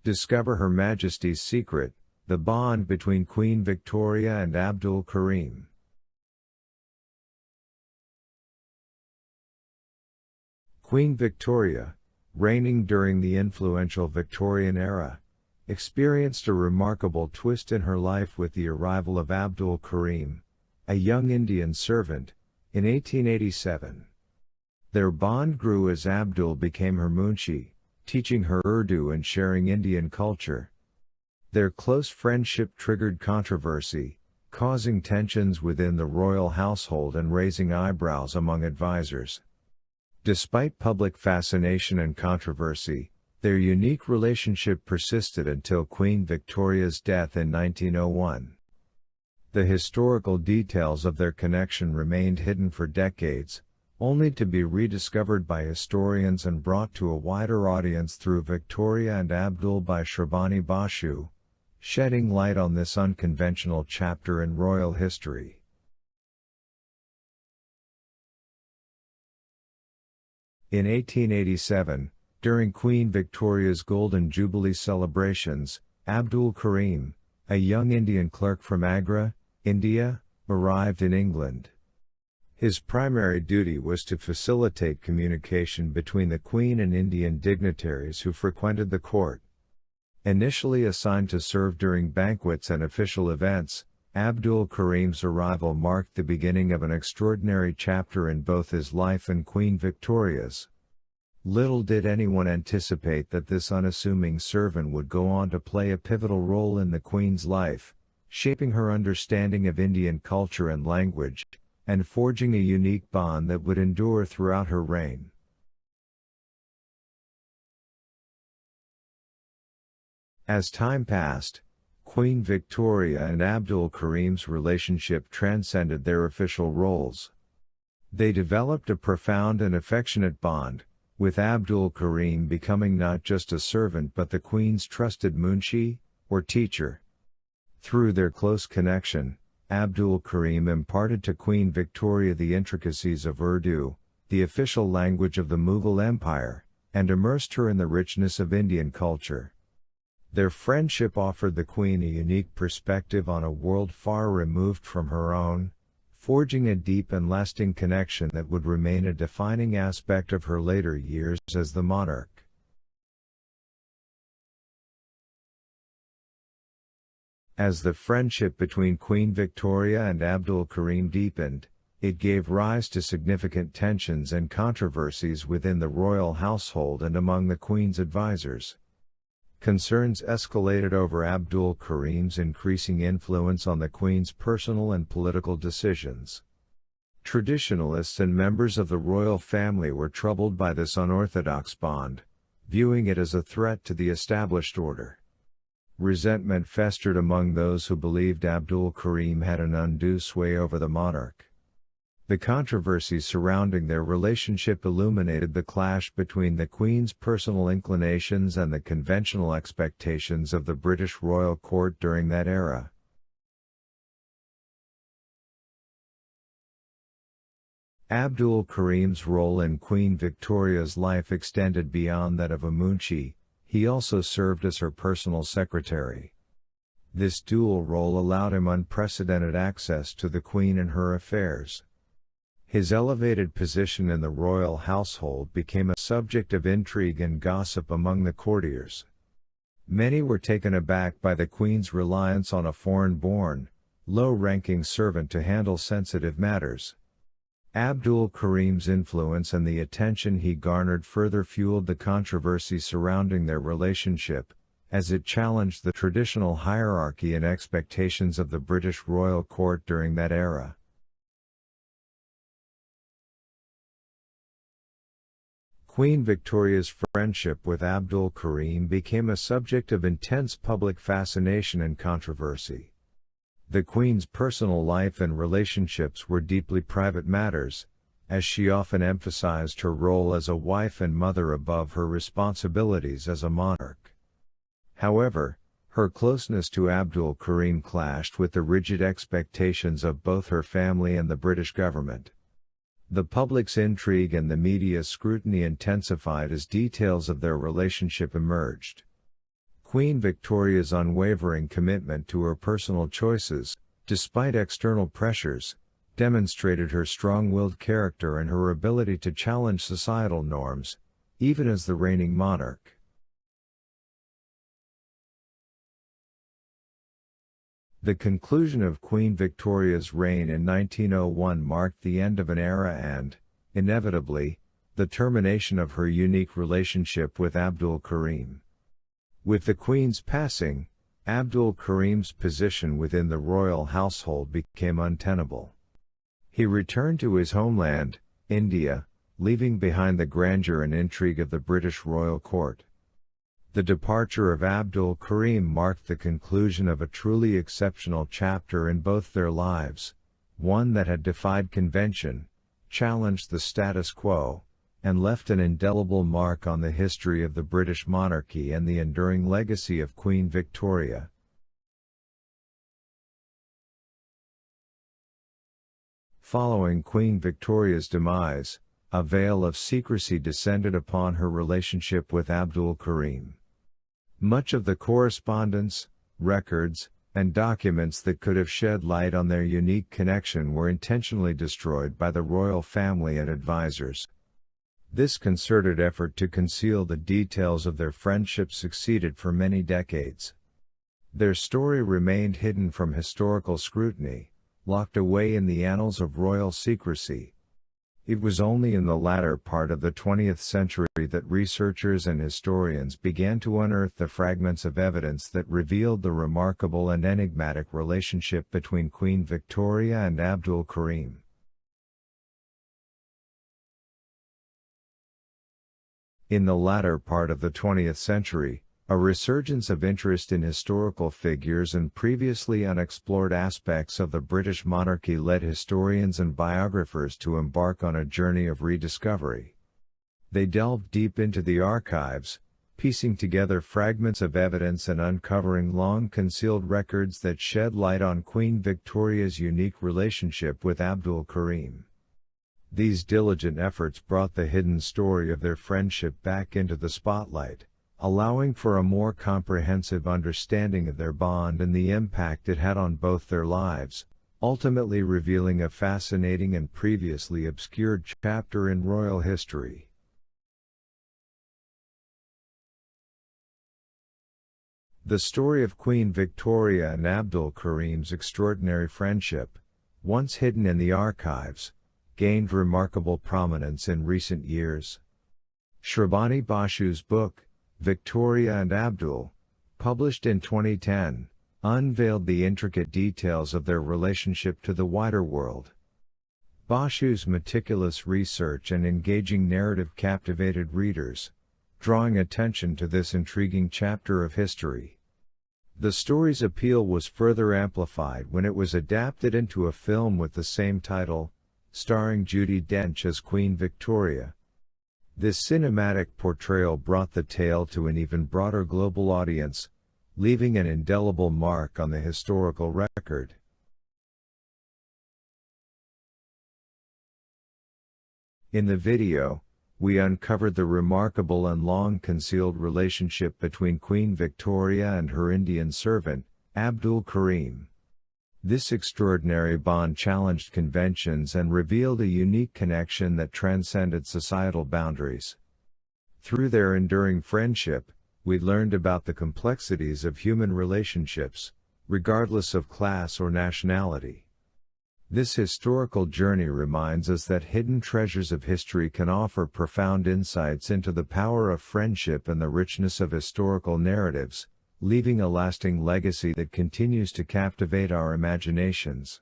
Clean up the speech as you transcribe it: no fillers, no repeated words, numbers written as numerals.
Discover Her Majesty's secret, the bond between Queen Victoria and Abdul Karim. Queen Victoria, reigning during the influential Victorian era, experienced a remarkable twist in her life with the arrival of Abdul Karim, a young Indian servant, in 1887. Their bond grew as Abdul became her munshi, teaching her Urdu and sharing Indian culture. Their close friendship triggered controversy, causing tensions within the royal household and raising eyebrows among advisors. Despite public fascination and controversy, their unique relationship persisted until Queen Victoria's death in 1901. The historical details of their connection remained hidden for decades, only to be rediscovered by historians and brought to a wider audience through Victoria and Abdul by Shrabani Basu, shedding light on this unconventional chapter in royal history. In 1887, during Queen Victoria's Golden Jubilee celebrations, Abdul Karim, a young Indian clerk from Agra, India, arrived in England. His primary duty was to facilitate communication between the Queen and Indian dignitaries who frequented the court. Initially assigned to serve during banquets and official events, Abdul Karim's arrival marked the beginning of an extraordinary chapter in both his life and Queen Victoria's. Little did anyone anticipate that this unassuming servant would go on to play a pivotal role in the Queen's life, shaping her understanding of Indian culture and language, and forging a unique bond that would endure throughout her reign. As time passed, Queen Victoria and Abdul Karim's relationship transcended their official roles. They developed a profound and affectionate bond, with Abdul Karim becoming not just a servant but the Queen's trusted munshi, or teacher. Through their close connection, Abdul Karim imparted to Queen Victoria the intricacies of Urdu, the official language of the Mughal Empire, and immersed her in the richness of Indian culture. Their friendship offered the Queen a unique perspective on a world far removed from her own, forging a deep and lasting connection that would remain a defining aspect of her later years as the monarch. As the friendship between Queen Victoria and Abdul Karim deepened, it gave rise to significant tensions and controversies within the royal household and among the Queen's advisors. Concerns escalated over Abdul Karim's increasing influence on the Queen's personal and political decisions. Traditionalists and members of the royal family were troubled by this unorthodox bond, viewing it as a threat to the established order. Resentment festered among those who believed Abdul Karim had an undue sway over the monarch. The controversies surrounding their relationship illuminated the clash between the Queen's personal inclinations and the conventional expectations of the British royal court during that era. Abdul Karim's role in Queen Victoria's life extended beyond that of a munshi. He also served as her personal secretary. This dual role allowed him unprecedented access to the Queen and her affairs. His elevated position in the royal household became a subject of intrigue and gossip among the courtiers. Many were taken aback by the Queen's reliance on a foreign-born, low-ranking servant to handle sensitive matters. Abdul Karim's influence and the attention he garnered further fueled the controversy surrounding their relationship, as it challenged the traditional hierarchy and expectations of the British royal court during that era. Queen Victoria's friendship with Abdul Karim became a subject of intense public fascination and controversy. The Queen's personal life and relationships were deeply private matters, as she often emphasized her role as a wife and mother above her responsibilities as a monarch. However, her closeness to Abdul Karim clashed with the rigid expectations of both her family and the British government. The public's intrigue and the media's scrutiny intensified as details of their relationship emerged. Queen Victoria's unwavering commitment to her personal choices, despite external pressures, demonstrated her strong-willed character and her ability to challenge societal norms, even as the reigning monarch. The conclusion of Queen Victoria's reign in 1901 marked the end of an era and, inevitably, the termination of her unique relationship with Abdul Karim. With the Queen's passing, Abdul Karim's position within the royal household became untenable. He returned to his homeland, India, leaving behind the grandeur and intrigue of the British royal court. The departure of Abdul Karim marked the conclusion of a truly exceptional chapter in both their lives, one that had defied convention, challenged the status quo, and left an indelible mark on the history of the British monarchy and the enduring legacy of Queen Victoria. Following Queen Victoria's demise, a veil of secrecy descended upon her relationship with Abdul Karim. Much of the correspondence, records, and documents that could have shed light on their unique connection were intentionally destroyed by the royal family and advisors. This concerted effort to conceal the details of their friendship succeeded for many decades. Their story remained hidden from historical scrutiny, locked away in the annals of royal secrecy. It was only in the latter part of the 20th century that researchers and historians began to unearth the fragments of evidence that revealed the remarkable and enigmatic relationship between Queen Victoria and Abdul Karim. In the latter part of the 20th century, a resurgence of interest in historical figures and previously unexplored aspects of the British monarchy led historians and biographers to embark on a journey of rediscovery. They delved deep into the archives, piecing together fragments of evidence and uncovering long-concealed records that shed light on Queen Victoria's unique relationship with Abdul Karim. These diligent efforts brought the hidden story of their friendship back into the spotlight, allowing for a more comprehensive understanding of their bond and the impact it had on both their lives, ultimately revealing a fascinating and previously obscured chapter in royal history. The story of Queen Victoria and Abdul Karim's extraordinary friendship, once hidden in the archives, gained remarkable prominence in recent years. Shrabani Bashu's book, Victoria and Abdul, published in 2010, unveiled the intricate details of their relationship to the wider world. Bashu's meticulous research and engaging narrative captivated readers, drawing attention to this intriguing chapter of history. The story's appeal was further amplified when it was adapted into a film with the same title, starring Judi Dench as Queen Victoria. This cinematic portrayal brought the tale to an even broader global audience, leaving an indelible mark on the historical record. In the video, we uncovered the remarkable and long-concealed relationship between Queen Victoria and her Indian servant, Abdul Karim. This extraordinary bond challenged conventions and revealed a unique connection that transcended societal boundaries. Through their enduring friendship, we learned about the complexities of human relationships, regardless of class or nationality. This historical journey reminds us that hidden treasures of history can offer profound insights into the power of friendship and the richness of historical narratives, leaving a lasting legacy that continues to captivate our imaginations.